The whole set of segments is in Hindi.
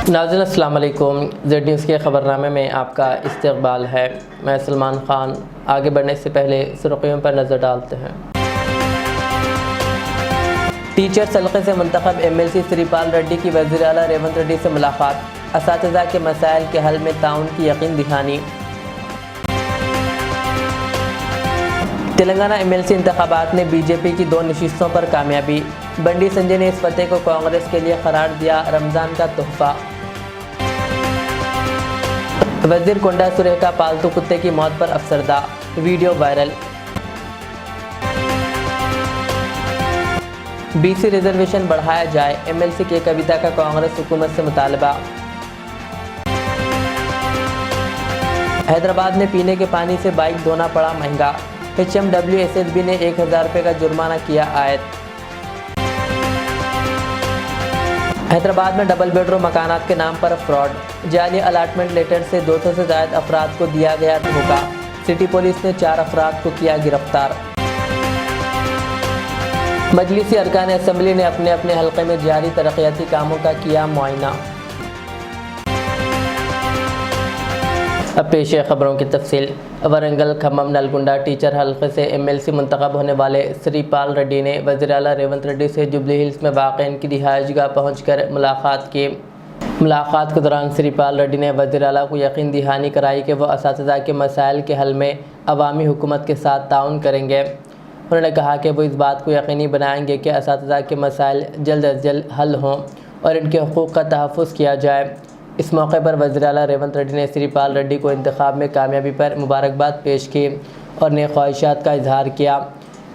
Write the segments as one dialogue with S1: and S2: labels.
S1: नाज़रीन अस्सलाम वालेकुम। ज़ेड न्यूज़ के ख़बरनामे में आपका इस्तक़बाल है। मैं सलमान ख़ान। आगे बढ़ने से पहले सुर्ख़ियों पर नज़र डालते हैं। टीचर्स हल्के से मुंतखब MLC श्रीपाल रेड्डी की वज़ीर आला रेवंत रेड्डी से मुलाकात। असातिज़ा के मसाइल के हल में ताउन की यकीन दहानी। तेलंगाना MLC इंतखाबात में BJP की 2 नशिस्तों पर कामयाबी। बंडी संजय ने इस फतेह को कांग्रेस के लिए करार दिया रमज़ान का तोहफ़ा। वज़ीर कोंडा सुरेखा पालतू कुत्ते की मौत पर अफसरदा, वीडियो वायरल। BC रिजर्वेशन बढ़ाया जाए, MLC के कविता का कांग्रेस हुकूमत से मुतालबा। हैदराबाद में पीने के पानी से बाइक धोना पड़ा महंगा। HMW SSB ने 1000 रुपये का जुर्माना किया आयद। हैदराबाद में डबल बेडरूम मकानात के नाम पर फ्रॉड। जाली अलाटमेंट लेटर से 200 से ज़ायद अफराद को दिया गया धोखा। सिटी पुलिस ने 4 अफराद को किया गिरफ्तार। मजलिसी अरकान असम्बली ने अपने अपने हल्के में जारी तरक्याती कामों का किया मुआयना। अब पेश है खबरों की तफसील। वरंगल खम्मम नलगुंडा टीचर हल्के से MLC मुंतखब होने वाले श्रीपाल रेड्डी ने वज़ीर आला रेवंत रेड्डी से जुबली हिल्स में वाक़ इनकी रिहाइशगाह पहुँचकर मुलाकात की। मुलाकात के दौरान श्रीपाल रेड्डी ने वज़ीर आला को यकीन दहानी कराई कि वह असातिज़ा के मसाइल के हल में अवामी हुकूमत के साथ ताउन करेंगे। उन्होंने कहा कि वो इस बात को यकीनी बनाएंगे कि असातिज़ा के मसाइल जल्द अज जल्द हल हों और इनके हुकूक़ का तहफ़्फ़ुज़ किया जाए। इस मौके पर वज़ीर आला रेवंत रेड्डी ने श्रीपाल रेड्डी को इंतखाब में कामयाबी पर मुबारकबाद पेश की और नेक ख्वाहिशात का इजहार किया।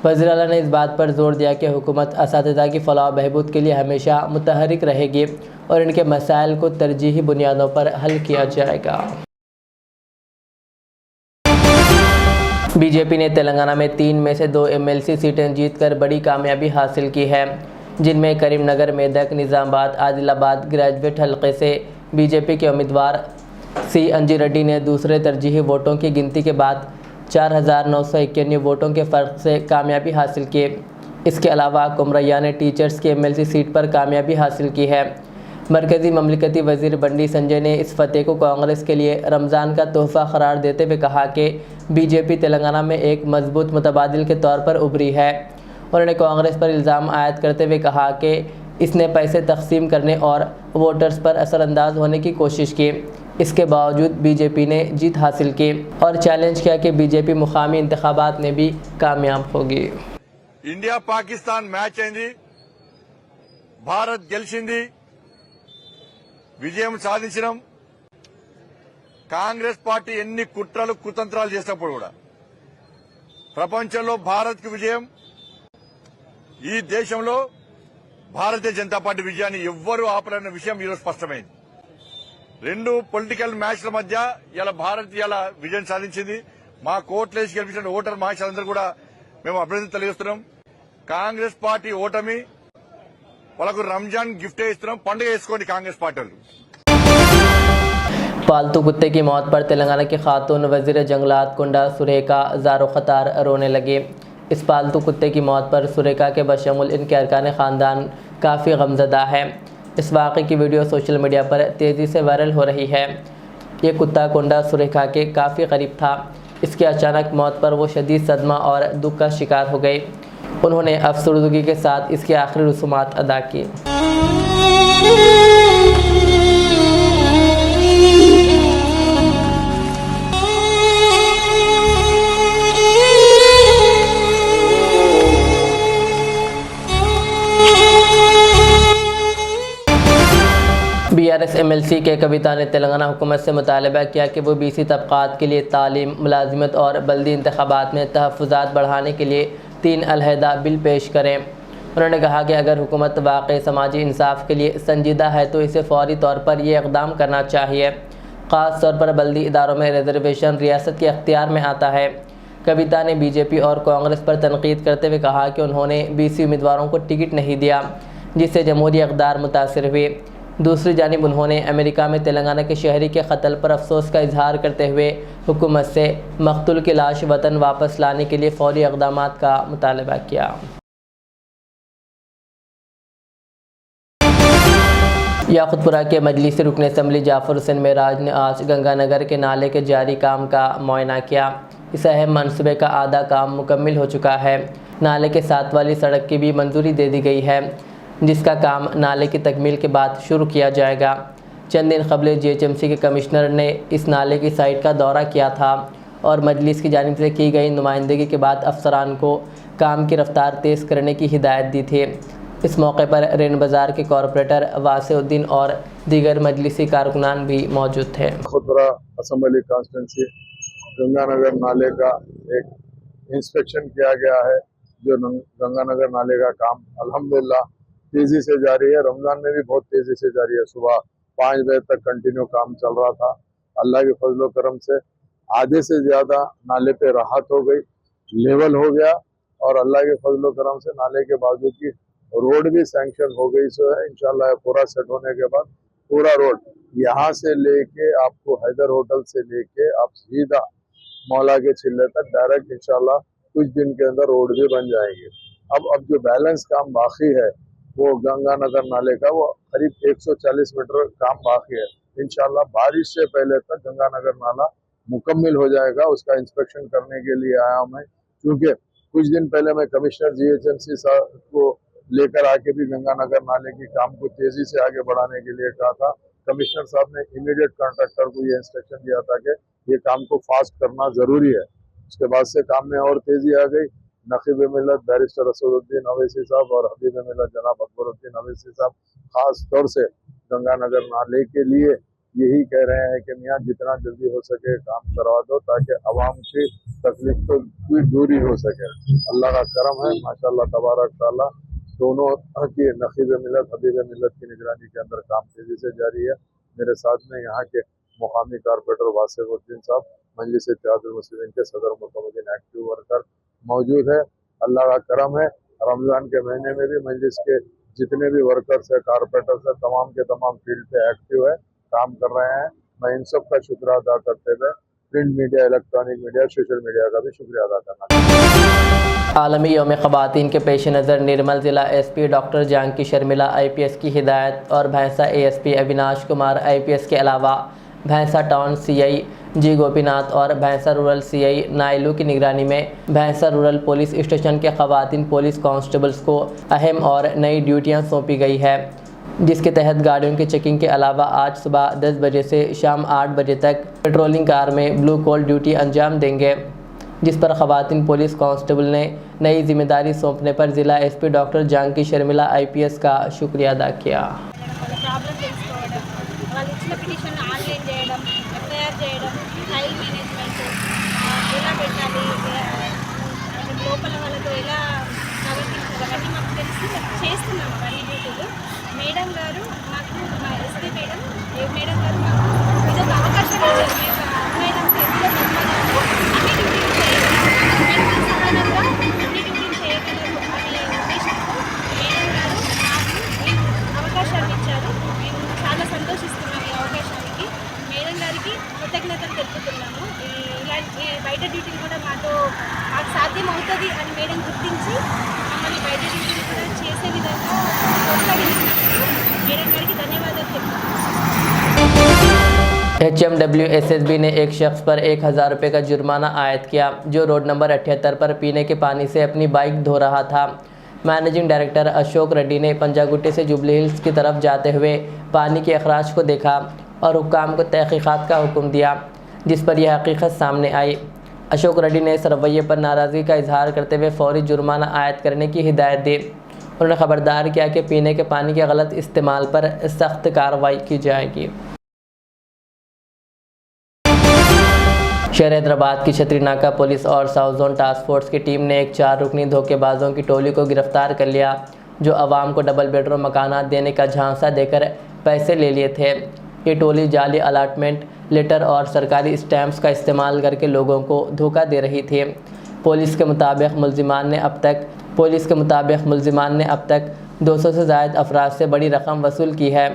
S1: वज़ीर आला ने इस बात पर जोर दिया कि हुकूमत असातिज़ा की फ़लाह बहबूद के लिए हमेशा मुतहरिक रहेगी और इनके मसाइल को तरजीही बुनियादों पर हल किया जाएगा। BJP ने तेलंगाना में 3 में से 2 MLC सीटें जीतकर बड़ी कामयाबी हासिल की है, जिनमें करीमनगर, मेदक, निज़ामाबाद, आदिलाबाद ग्रेजुएट हल्के से BJP के उम्मीदवार C अंजी रेड्डी ने दूसरे तरजीही वोटों की गिनती के बाद 4991 वोटों के फ़र्क से कामयाबी हासिल की। इसके अलावा कुमरैया ने टीचर्स की MLC सीट पर कामयाबी हासिल की है। मरकज़ी ममलिकती वज़ीर बंडी संजय ने इस फतेह को कांग्रेस के लिए रमज़ान का तोहफ़ा करार देते हुए कहा कि BJP तेलंगाना में एक मजबूत मुतबादिल के तौर पर उभरी है। उन्होंने कांग्रेस पर इल्ज़ाम आयद करते हुए कहा कि इसने पैसे तकसीम करने और वोटर्स पर असरअंदाज होने की कोशिश की। इसके बावजूद BJP ने जीत हासिल की और चैलेंज किया कि BJP मुकामी इंतखाबात में भी कामयाब होगी।
S2: इंडिया पाकिस्तान मैच अయింది, भारत గెలిచింది, విజయం సాధించినాం। కాంగ్రెస్ పార్టీ ఎన్ని కుట్రలు కుతంత్రాలు చేసినప్పుడు కూడా ప్రపంచంలో భారత్ కి విజయం, ఈ దేశంలో భారతీయ జనతా పార్టీ విజయాన్ని ఎవ్వరూ ఆపలేని విషయం ఈరోజు స్పష్టమైంది। 2 పొలిటికల్ మ్యాచ్ల మధ్య ఇలా భారత్ ఇలా విజయం సాధించింది। మా కోట్లేసి గెలిపించిన ఓటర్ మహాశయులందరూ కూడా మేము అభినందన తెలియజేస్తున్నాం। కాంగ్రెస్ పార్టీ ఓటమి వాళ్ళకు రంజాన్ గిఫ్ట్ ఇస్తున్నాం, పండుగ చేసుకోండి కాంగ్రెస్ పార్టీ వాళ్ళు।
S1: पालतू कुत्ते की मौत पर तेलंगाना की खातून वज़ीर जंगलात कोंडा सुरेखा ज़ारो ख़तार रोने लगे। इस पालतू कुत्ते की मौत पर सुरेखा के बशमुल इनके अरकान ख़ानदान काफ़ी गमज़दा है। इस वाक़े की वीडियो सोशल मीडिया पर तेज़ी से वायरल हो रही है। ये कुत्ता कोंडा सुरेखा के काफ़ी करीब था। इसकी अचानक मौत पर वो शदीद सदमा और दुख का शिकार हो गई। उन्होंने अफसरदगी के साथ इसकी आखिरी रसूमात अदा की। BRS MLC के कविता ने तेलंगाना हुकूमत से मुतालबा किया कि वो BC तबक़ात के लिए तालीम, मुलाजिमत और बल्दी इंतखाबात में तहफ़्फ़ुज़ात बढ़ाने के लिए 3 अलहदा बिल पेश करें। उन्होंने कहा कि अगर हुकूमत वाक़ई समाजी इंसाफ के लिए संजीदा है तो इसे फ़ौरी तौर पर यह इक़दाम करना चाहिए। ख़ास तौर पर बल्दी इदारों में रिजर्वेशन रियासत के अख्तियार में आता है। कविता ने BJP और कांग्रेस पर तनकीद करते हुए कहा कि उन्होंने BC उम्मीदवारों को टिकट नहीं दिया, जिससे जमहूरी इक़दार मुतासिर हुए। दूसरी जानिब उन्होंने अमेरिका में तेलंगाना के शहरी के कत्ल पर अफसोस का इजहार करते हुए हुकूमत से मकतूल की लाश वतन वापस लाने के लिए फ़ौरी इक़दामात का मुतालबा किया। याकुतपुरा के मजलिसी रुकन असम्बली जाफर हुसैन मेराज ने आज गंगानगर के नाले के जारी काम का मुआयना किया। इस अहम मनसूबे का आधा काम मुकम्मिल हो चुका है। नाले के साथ वाली सड़क की भी मंजूरी दे दी गई है, जिसका काम नाले की तकमील के बाद शुरू किया जाएगा। चंद दिन कबल GHMC के कमिश्नर ने इस नाले की साइट का दौरा किया था और मजलिस की जानिब से की गई नुमाइंदगी के बाद अफसरान को काम की रफ्तार तेज़ करने की हिदायत दी थी। इस मौके पर रेन बाज़ार के कॉरपोरेटर वासिउद्दीन और दीगर मजलिसी कारकुनान भी मौजूद थे।
S3: खुदरा असम्बली कॉन्स्टिट्यूंसी गंगानगर नाले का एक इंस्पेक्शन किया गया है। जो गंगानगर नाले का काम अल्हम्दुलिल्लाह तेजी से जारी है। रमजान में भी बहुत तेजी से जारी है। सुबह 5 बजे तक कंटिन्यू काम चल रहा था। अल्लाह के फजलो करम से आधे से ज्यादा नाले पे राहत हो गई, लेवल हो गया और अल्लाह के फजलो करम से नाले के बाजू की रोड भी सैंक्शन हो गई। सो है इंशाल्लाह पूरा सेट होने के बाद पूरा रोड यहाँ से लेके आपको हैदर होटल से लेके आप सीधा मौला के चिल्ले तक डायरेक्ट इंशाल्लाह कुछ दिन के अंदर रोड भी बन जाएंगे। अब जो बैलेंस काम बाकी है वो गंगानगर नाले का वो करीब 140 मीटर काम बाकी है। इंशाल्लाह बारिश से पहले तक गंगानगर नाला मुकम्मिल हो जाएगा। उसका इंस्पेक्शन करने के लिए आया हूं मैं, क्योंकि कुछ दिन पहले मैं कमिश्नर GHMC साहब को लेकर आके भी गंगानगर नाले की काम को तेजी से आगे बढ़ाने के लिए कहा था। कमिश्नर साहब ने इमीडिएट कॉन्ट्रैक्टर को ये इंस्ट्रक्शन दिया था कि ये काम को फास्ट करना जरूरी है। उसके बाद से काम में और तेजी आ गई। नकीब मिल्लत बैरिस्टर असदुद्दीन अवैसी साहब और हबीब मिल्लत जनाब अकबरुद्दीन अवैसी साहब खास तौर से गंगानगर नाले के लिए यही कह रहे हैं कि मियाँ जितना जल्दी हो सके काम करवा दो ताकि आवाम की तकलीफ तो भी दूरी हो सके। अल्लाह का करम है माशाल्लाह तबारक ताला। दोनों की नकीब मिल्लत हबीब मिल्लत की निगरानी के अंदर काम तेजी से जारी है। मेरे साथ में यहाँ के मुकामी कारपोरेटर वासिउद्दीन साहब, मजलिस इत्तेहादुल मुस्लिमीन के सदर मुतमद्दिन एक्टिव वर्कर मौजूद है। अल्लाह का करम है। रमजान के महीने में भी मजलिस के जितने भी वर्कर्स है, कारपोरेटर्स है, तमाम के तमाम फील्ड पे एक्टिव है, काम कर रहे हैं। मैं इन सब का शुक्र अदा करते हुए print media, electronic media, social media का भी शुक्रिया अदा करना चाहता हूँ।
S1: आलमी यौम ख़वातीन के पेश नज़र निर्मल ज़िला SP doctor Janaki Sharmila IPS की हिदायत और भैंसा ASP अविनाश कुमार IPS के अलावा भैंसा टाउन CI G गोपीनाथ और भैंसा रूरल CI नायलू की निगरानी में भैंसा रूरल पुलिस स्टेशन के ख़वातीन पुलिस कांस्टेबल्स को अहम और नई ड्यूटियां सौंपी गई है, जिसके तहत गाड़ियों की चेकिंग के अलावा आज सुबह 10 बजे से शाम 8 बजे तक पेट्रोलिंग कार में ब्लू कॉल ड्यूटी अंजाम देंगे, जिस पर ख़वातीन पुलिस कांस्टेबल ने नई जिम्मेदारी सौंपने पर ज़िला SP doctor Janaki Sharmila IPS का शुक्रिया अदा किया।
S4: మేడం గారు మాకు మా SP మేడం గారు మాకు ఇదొక అవకాశం ఇచ్చారు. మేము అమ్మాయిలకు ఎందులో అన్ని డ్యూటీలు చేయగలరు, సమానంగా అన్ని డ్యూటీలు చేయగలరు అనే ఉద్దేశంతో మేడం గారు మాకు ఈ అవకాశాన్ని ఇచ్చారు. మేము చాలా సంతోషిస్తున్నాం ఈ అవకాశానికి. మేడం గారికి కృతజ్ఞతలు తెలుపుతున్నాము. ఇలాంటి బయట డ్యూటీలు కూడా మాకు సాధ్యం అవుతుంది అని మేడం గుర్తించి మమ్మల్ని బయట డ్యూటీలు కూడా చేసే విధంగా మేడం గారికి ధన్యవాదాలు తెలుపుతున్నాను.
S1: HMW SSB ने एक शख्स पर 1000 रुपये का जुर्माना आयद किया, जो रोड नंबर 78 पर पीने के पानी से अपनी बाइक धो रहा था। मैनेजिंग डायरेक्टर अशोक रेड्डी ने पंजागुट्टी से जुबली हिल्स की तरफ जाते हुए पानी के अखराज को देखा और हुक्काम को तहकीकात का हुक्म दिया, जिस पर यह हकीकत सामने आई। अशोक रेड्डी ने इस रवैये पर नाराज़गी का इजहार करते हुए फौरी जुर्माना आयद करने की हिदायत दी। उन्होंने खबरदार किया कि पीने के पानी के गलत इस्तेमाल पर सख्त कार्रवाई की जाएगी। शहर हैदराबाद की छतरी नाका पुलिस और साउथ जोन टास्क फोर्स की टीम ने एक 4 रुकनी धोखेबाजों की टोली को गिरफ्तार कर लिया, जो आवाम को डबल बेडरूम मकानात देने का झांसा देकर पैसे ले लिए थे। ये टोली जाली अलाटमेंट लेटर और सरकारी स्टैम्प्स का इस्तेमाल करके लोगों को धोखा दे रही थी। पुलिस के मुताबिक मुल्जिमान ने अब तक 200 से ज़ायद अफराद से बड़ी रकम वसूल की है।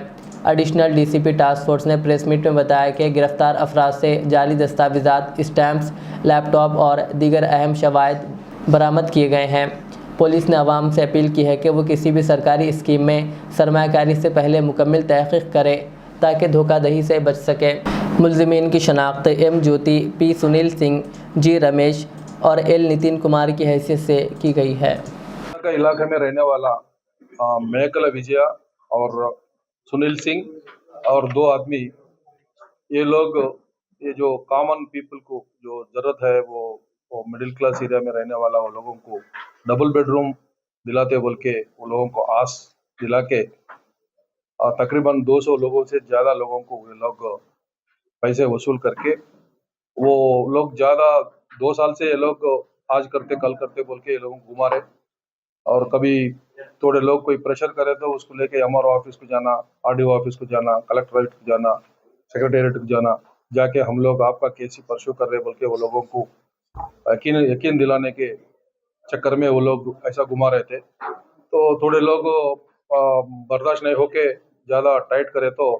S1: एडिशनल DCP टास्क फोर्स ने प्रेस मीट में बताया कि गिरफ्तार अफराद से जाली दस्तावेज़ात, स्टैम्प्स, लैपटॉप और दीगर अहम शवाहिद बरामद किए गए हैं। पुलिस ने आवाम से अपील की है कि वो किसी भी सरकारी स्कीम में सरमायाकारी से पहले मुकम्मल तहक़ीक़ करे ताकि धोखाधड़ी से बच सके। मुलज़िमीन की शनाख्त एम ज्योति, पी सुनील सिंह, जी रमेश और एल नितिन कुमार की हैसियत से की गई है।
S5: का इलाके में रहने वाला मेकला विजया और सुनील सिंह और 2 आदमी, ये लोग ये जो कॉमन पीपल को जो जरूरत है वो मिडिल क्लास एरिया में रहने वाला वो लोगों को डबल बेडरूम दिलाते बोल के वो लोगों को आस दिला के तकरीबन 200 लोगों से ज़्यादा लोगों को ये लोग पैसे वसूल करके वो लोग ज़्यादा 2 साल से ये लोग आज करते कल करते बोल के ये लोगों को घुमा रहे। और कभी थोड़े लोग कोई प्रेशर करे तो उसको लेके एमआरओ ऑफिस को जाना, आरडीओ ऑफिस को जाना, कलेक्ट्रेट को जाना, सेक्रेटेरिएट को जाना, जाके हम लोग आपका केस ही परस्यू कर रहे बोल के वो लोगों को यकीन दिलाने के चक्कर में वो लोग ऐसा घुमा रहे थे। तो थोड़े लोग बर्दाश्त नहीं होके ज़्यादा टाइट करे तो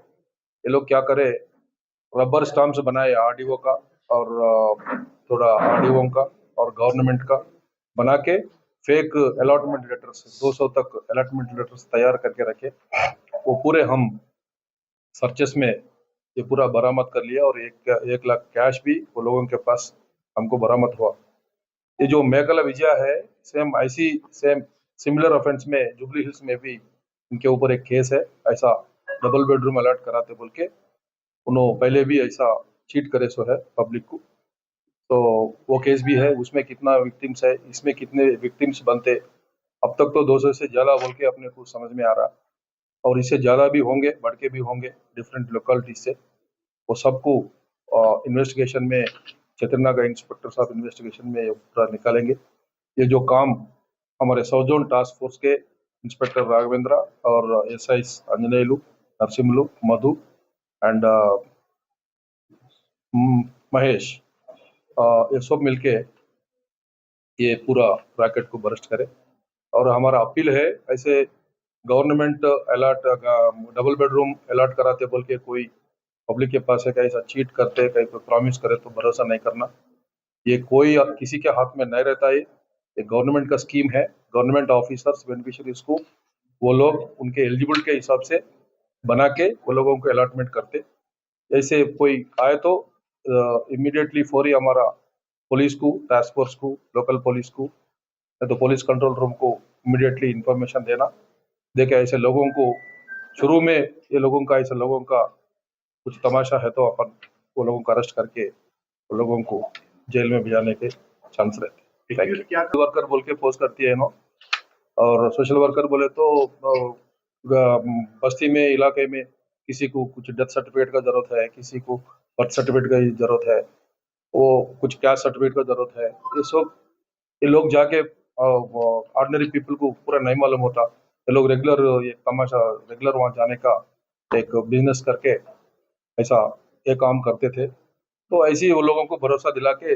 S5: ये लोग क्या करे, रबर स्टाम्प्स बनाए आरडीओ का और थोड़ा आरडीओ का और गवर्नमेंट का बना के फेक अलॉटमेंट लेटर्स 200 तक अलॉटमेंट लेटर्स तैयार करके रखे। वो पूरे हम सर्चेस में ये पूरा बरामद कर लिया और 1 लाख कैश भी वो लोगों के पास हमको बरामद हुआ। ये जो मेकला विजया है सेम सिमिलर ऑफेंस में जुबली हिल्स में भी इनके ऊपर एक केस है, ऐसा डबल बेडरूम अलॉट कराते बोल के उन्होंने पहले भी ऐसा चीट करे सो है पब्लिक को। तो वो केस भी है, उसमें कितना विक्टिम्स है, इसमें कितने विक्टिम्स बनते, अब तक तो 200 से ज़्यादा बोल के अपने को समझ में आ रहा और इससे ज़्यादा भी होंगे, बढ़ के भी होंगे डिफरेंट लोकेलिटीज से। वो सबको इन्वेस्टिगेशन में चेतरना का इंस्पेक्टर साहब इन्वेस्टिगेशन में पूरा निकालेंगे। ये जो काम हमारे साउथ जोन टास्क फोर्स के इंस्पेक्टर राघवेंद्र और एसआईस अंजनेयलु, नरसिम्हलु, मधु एंड महेश, ये सब मिलके ये पूरा रैकेट को बर्स्ट करे। और हमारा अपील है, ऐसे government allot double bedroom allot कराते बोल के कोई पब्लिक के पास है कि ऐसा चीट करते, कहीं पर प्रॉमिस करे तो भरोसा नहीं करना। ये कोई किसी के हाथ में नहीं रहता है, ये गवर्नमेंट का स्कीम है। गवर्नमेंट ऑफिसर्स बेनिफिशियरीज को वो लोग उनके एलिजिबल के हिसाब से बना के वो लोगों को अलॉटमेंट करते। ऐसे कोई आए तो इमीडिएटली फौरी हमारा पुलिस को, टास्क फोर्स को, लोकल पुलिस को तो पुलिस कंट्रोल रूम को इमीडिएटली इंफॉर्मेशन देना, देखे ऐसे लोगों को शुरू में ये लोगों का ऐसे लोगों का कुछ तमाशा है तो अपन वो लोगों को अरेस्ट करके वो लोगों को जेल में भेजाने के चांस रहते हैं। वर्कर बोल के पोस्ट करती है नो, और सोशल वर्कर बोले तो बस्ती में इलाके में किसी को कुछ डेथ सर्टिफिकेट का जरूरत है, किसी को बर्थ सर्टिफिकेट की जरूरत है, वो कुछ कैश सर्टिफिकेट का जरूरत है। ये सब ये लोग जाके ऑर्डिनरी पीपल को पूरा नहीं मालूम होता। ये लोग रेगुलर वहाँ जाने का एक बिजनेस करके ऐसा ये काम करते थे। तो ऐसे ही वो लोगों को भरोसा दिला के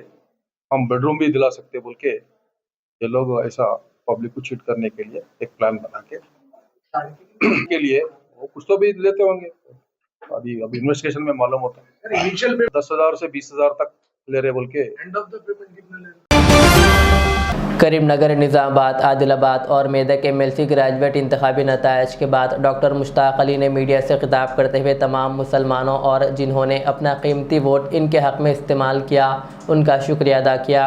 S5: हम बेडरूम भी दिला सकते बोल के ये लोग ऐसा पब्लिक को चीट करने के लिए एक प्लान बना के लिए वो कुछ तो भी लेते होंगे। अभी इन्वेस्टिगेशन में मालूम होता है। इनिशियल 10,000 से 20,000 तक ले रहे बोल के। एंड ऑफ द पेमेंट कितना ले रहे?
S1: करीमनगर, निज़ामाबाद, आदिलाबाद और मेदक MLC ग्रेजुएट इंतखाबी नतायज के बाद डॉक्टर मुश्ताक अली ने मीडिया से खिताब करते हुए तमाम मुसलमानों और जिन्होंने अपना कीमती वोट इनके हक़ में इस्तेमाल किया उनका शुक्रिया अदा किया।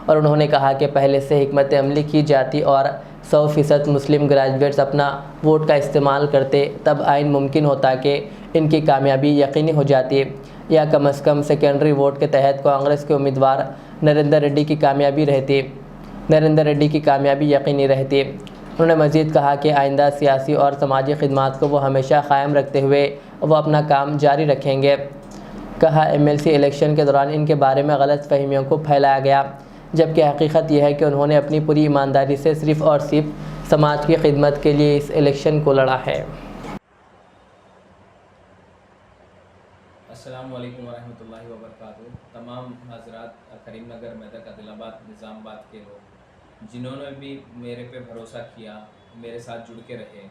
S1: और उन्होंने कहा कि पहले से हिकमत अमली की जाती और 100% मुस्लिम ग्रेजुएट्स अपना वोट का इस्तेमाल करते तब आइन मुमकिन होता कि इनकी कामयाबी यकीनी हो जाती, या कम अज़ कम सेकेंडरी वोट के तहत कांग्रेस के उम्मीदवार नरेंद्र रेड्डी की कामयाबी यकीनी रहती। उन्होंने मज़ीद कहा कि आइंदा सियासी और समाजी खिदमात को वो हमेशा क़ायम रखते हुए वो अपना काम जारी रखेंगे। कहा MLC इलेक्शन के दौरान इनके बारे में गलत फहमियों को फैलाया गया, जबकि हकीकत यह है कि उन्होंने अपनी पूरी ईमानदारी से सिर्फ़ और सिर्फ समाज की खिदमत के लिए इस इलेक्शन को लड़ा है।
S6: अस्सलाम वालेकुम वरहमतुल्लाहि वबरकातुहू। तमाम हज़रात, करीमनगर, मेदक, आदिलाबाद, निज़ामाबाद के लोग जिन्होंने भी मेरे पे भरोसा किया, मेरे साथ जुड़ के रहे,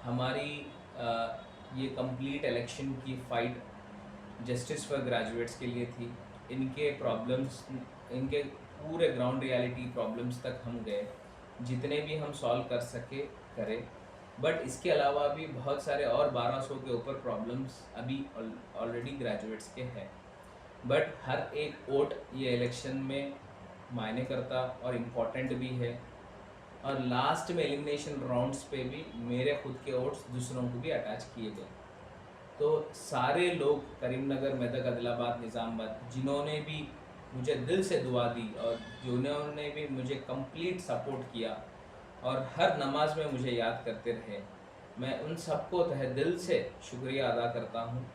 S6: हमारी ये कंप्लीट इलेक्शन की फ़ाइट जस्टिस फॉर ग्रेजुएट्स के लिए थी। इनके प्रॉब्लम्स, इनके पूरे ग्राउंड रियलिटी प्रॉब्लम्स तक हम गए जितने भी हम सॉल्व कर सके करें। बट इसके अलावा भी बहुत सारे और 1200 के ऊपर प्रॉब्लम्स अभी ऑलरेडी ग्रेजुएट्स के हैं। बट हर एक वोट ये इलेक्शन में मायने करता और इम्पॉर्टेंट भी है। और लास्ट में एलिमिनेशन राउंड्स पे भी मेरे खुद के वोट्स दूसरों को भी अटैच किए गए। तो सारे लोग करीमनगर, मेदक, आदिलाबाद, निज़ामाबाद जिन्होंने भी मुझे दिल से दुआ दी और जिन्होंने भी मुझे कंप्लीट सपोर्ट किया और हर नमाज में मुझे याद करते रहे, मैं उन सबको तहे दिल से शुक्रिया अदा करता हूँ।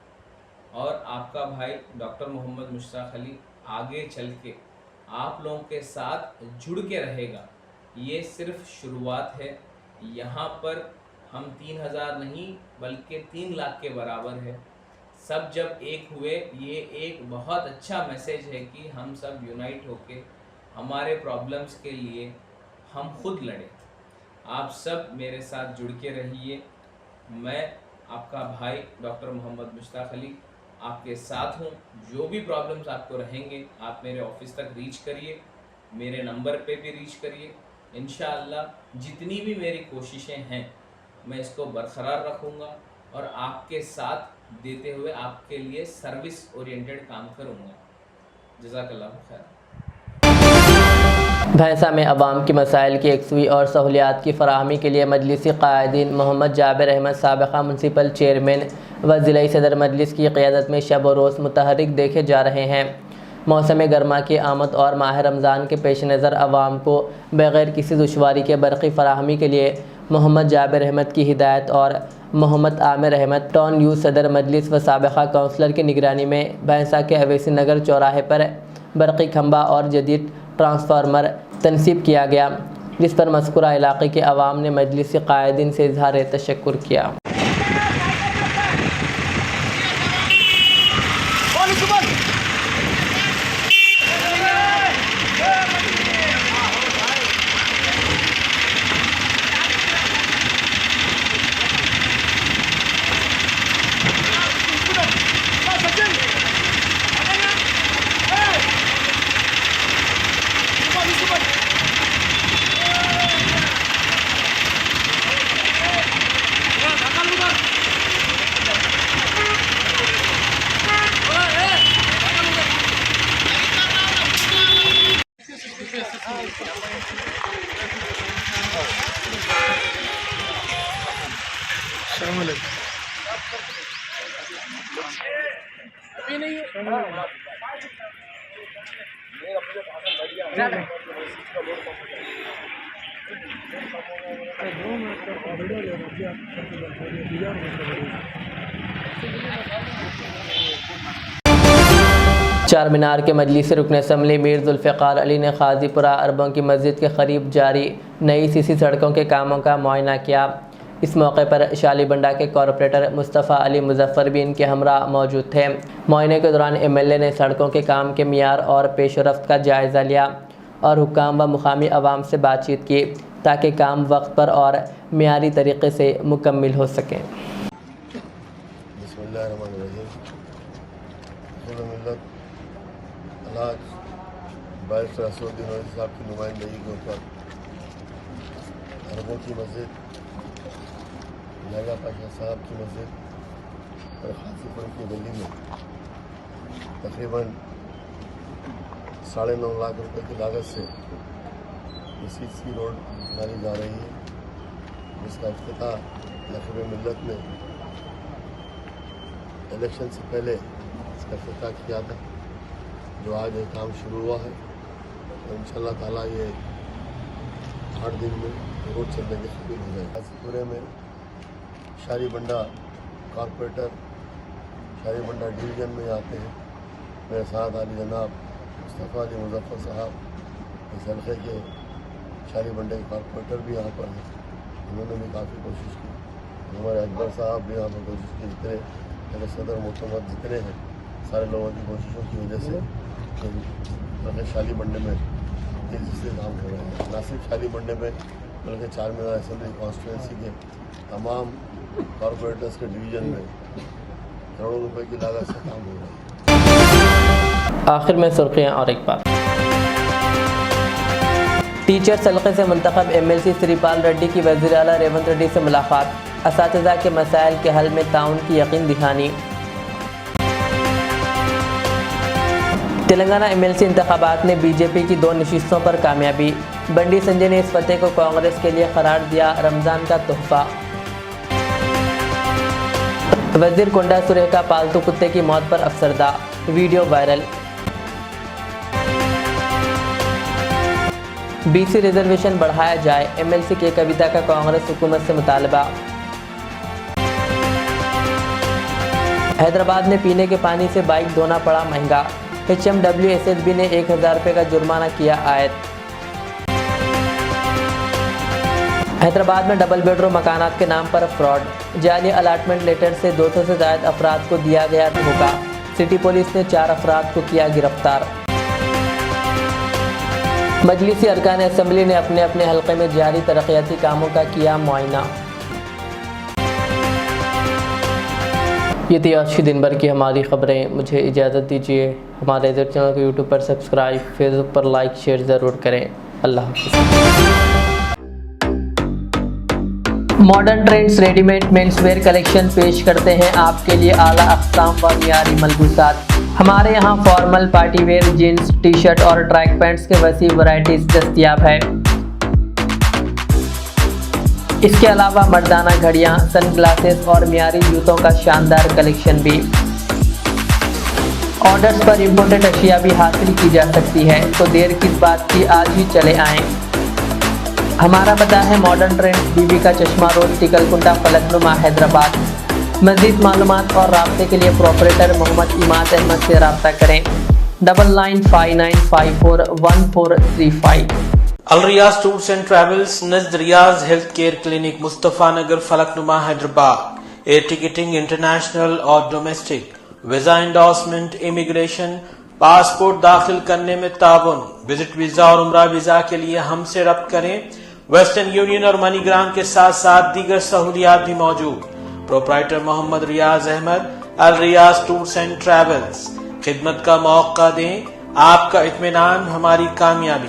S6: और आपका भाई डॉक्टर मोहम्मद मुश्ताक अली आगे चल के आप लोगों के साथ जुड़ के रहेगा। ये सिर्फ शुरुआत है। यहाँ पर हम 3000 नहीं बल्कि 3 लाख के बराबर है। सब जब एक हुए, ये एक बहुत अच्छा मैसेज है कि हम सब यूनाइट होके हमारे प्रॉब्लम्स के लिए हम खुद लड़ें। आप सब मेरे साथ जुड़ के रहिए। मैं आपका भाई डॉक्टर मोहम्मद मुश्ताक अली आपके साथ हूँ। जो भी प्रॉब्लम्स आपको रहेंगे आप मेरे ऑफिस तक रीच करिए, मेरे नंबर पे भी रीच करिए। इंशाअल्लाह जितनी भी मेरी कोशिशें हैं मैं इसको बरकरार रखूँगा और आपके साथ देते हुए आपके लिए सर्विस ओरिएंटेड काम करूँगा। जज़ाकल्लाह खैर।
S1: भैंसा में अवाम के मसाइल की यकसुई और सहूलियात की फराहमी के लिए मजलिसी क़ायदीन मोहम्मद जाबिर अहमद साबिक़ा म्यूनसिपल चेयरमैन व ज़िला सदर मजलिस की क़ियादत में शब व रोज़ मुतहरिक देखे जा रहे हैं। मौसम गर्मा की आमद और माह रमज़ान के पेश नज़र अवाम को बग़ैर किसी दुश्वारी के बरक़ी फराहमी के लिए मोहम्मद जाबिर अहमद की हिदायत और मोहम्मद आमिर अहमद टाउन यूथ सदर मजलिस व साबिक़ा काउंसलर की निगरानी में भैंसा के अवैसी नगर चौराहे पर बरक़ी खंबा और जदीद ट्रांसफार्मर तनसीब किया गया, जिस पर मज़कूरा इलाक़े के अवाम ने मजलिसी क़ायदीन से इज़हार तशक्कुर किया। चार मीनार के मजलिस रुकन असम्बली मीर जुल्फ़िकार अली ने खाजीपुरा अरबों की मस्जिद के करीब जारी नई सीसी सड़कों के कामों का मुआयना किया। इस मौके पर शालीबंडा के कॉरपोरेटर मुस्तफ़ा अली मुजफ्फर भी इनके हमरा मौजूद थे। मुआयने के दौरान MLA ने सड़कों के काम के मियार और पेशरफ्त का जायज़ा लिया और हुक्काम व मुकामी अवाम से बातचीत की ताकि काम वक्त पर और मियारी तरीक़े से मुकम्मिल हो सकें।
S7: बैरिस्टर असदुद्दीन ओवैसी साहब की नुमाइंदगी के ऊपर अरबों की मस्जिद, लाला पाशा साहब की मस्जिद और खासीपुर की गली में तकरीबन 9.5 लाख रुपए की लागत से सीसी रोड बनाई जा रही है, जिसका इफ्तिताह नखब मिल्लत ने इलेक्शन से पहले इसका इफ्तिताह किया था, जो आज ये काम शुरू हुआ है। और इंशाअल्लाह ताला ये 8 दिन में रोड चलने के करीब हो जाएगा। गाजीपुरे में शालीबंडा कॉरपोरेटर शालीबंडा डिवीज़न में आते हैं मेरे साथ आली जनाब मुस्तफ़ा अली मुजफ्फर साहब, इस हल्के के शालीबंडा के कॉरपोरेटर भी यहाँ पर हैं, उन्होंने भी काफ़ी कोशिश की। हमारे अकबर साहब भी यहाँ पर कोशिश की, जितने मेरे सदर मोहम्मद जितने हैं सारे लोगों की कोशिशों की वजह से शालीबंडे में तेज़ी से काम कर रहे हैं। ना सिर्फ शालीबंडे में बल्कि 4 मीनार असेंबली कॉन्स्टिट्यूंसी के तमाम कॉरपोरेटर्स के डिवीज़न में करोड़ों रुपए की लागत से काम हो रहा है।
S1: आखिर में सुर्खियाँ और एक बार टीचर्स हल्के से मुंतखब MLC श्रीपाल रेड्डी की वज़ीर आला रेवंत रेड्डी से मुलाकात, असातिज़ा के मसाइल के हल में ताउन की यकीन दिखानी। तेलंगाना MLC इंतखाबात में बीजेपी की 2 नशिस्तों पर कामयाबी, बंडी संजय ने इस फतेह को कांग्रेस के लिए करार दिया रमज़ान का तोहफा। वज़ीर कोंडा सुरेखा पालतू कुत्ते की मौत पर अफसरदा, वीडियो वायरल। BC रिजर्वेशन बढ़ाया जाए, MLC के कविता का कांग्रेस हुकूमत से मुतालबा। हैदराबाद में पीने के पानी से बाइक धोना पड़ा महंगा, HMWSSB ने 1000 रुपये का जुर्माना किया आयद। हैदराबाद में डबल बेडरूम मकानात के नाम पर फ्रॉड, जाली अलाटमेंट लेटर से 200 से ज़ायद अफराद को दिया गया धोखा, सिटी पुलिस ने 4 अफराद को किया गिरफ्तार। मजलिसी अरकान असम्बली ने अपने अपने हल्के में जारी तरक्याती कामों का किया मुआयना। ये थी आज की दिन भर की हमारी खबरें। मुझे इजाज़त दीजिए। हमारे इधर चैनल को यूट्यूब पर सब्सक्राइब, फेसबुक पर लाइक शेयर ज़रूर करें। अल्लाह हाफ़िज़। Modern trends readymade menswear collection पेश करते हैं आपके लिए आला अक़साम व मियारी मलबूसात। हमारे यहाँ formal, party wear, jeans, T shirt और ट्रैक पैंट्स के वसी वैरायटीज़ दस्तयाब है। इसके अलावा मर्दाना घड़ियाँ, सन ग्लासेस और मियारी जूतों का शानदार कलेक्शन भी। ऑर्डर्स पर इम्पोर्टेड अशिया भी हासिल की जा सकती है, तो देर किस बात की, आज ही चले आएँ। हमारा पता है मॉडर्न ट्रेंड्स, बीबी का चश्मा रोड, टिकलकुंटा, फलकनुमा, हैदराबाद। मज़ीद मालूमात और राब्ते के लिए प्रोपरेटर मोहम्मद इमाद अहमद से रब्ता करें 9959541435।
S8: Al Riyaz tours and travels, Najd Riyaz health care clinic, Mustafa Nagar, Falaknuma, Hyderabad. Air ticketing international और domestic, visa endorsement, immigration, passport दाखिल करने में ताउन, विजिट वीजा और उम्रा वीजा के लिए हमसे रब्त करें। वेस्टर्न यूनियन और मनीग्राम के साथ साथ दीगर सहूलियात भी मौजूद। Proprietor Mohammad Riyaz Ahmed, Al Riyaz tours and travels. खिदमत का मौका दें, आपका इत्मीनान हमारी कामयाबी।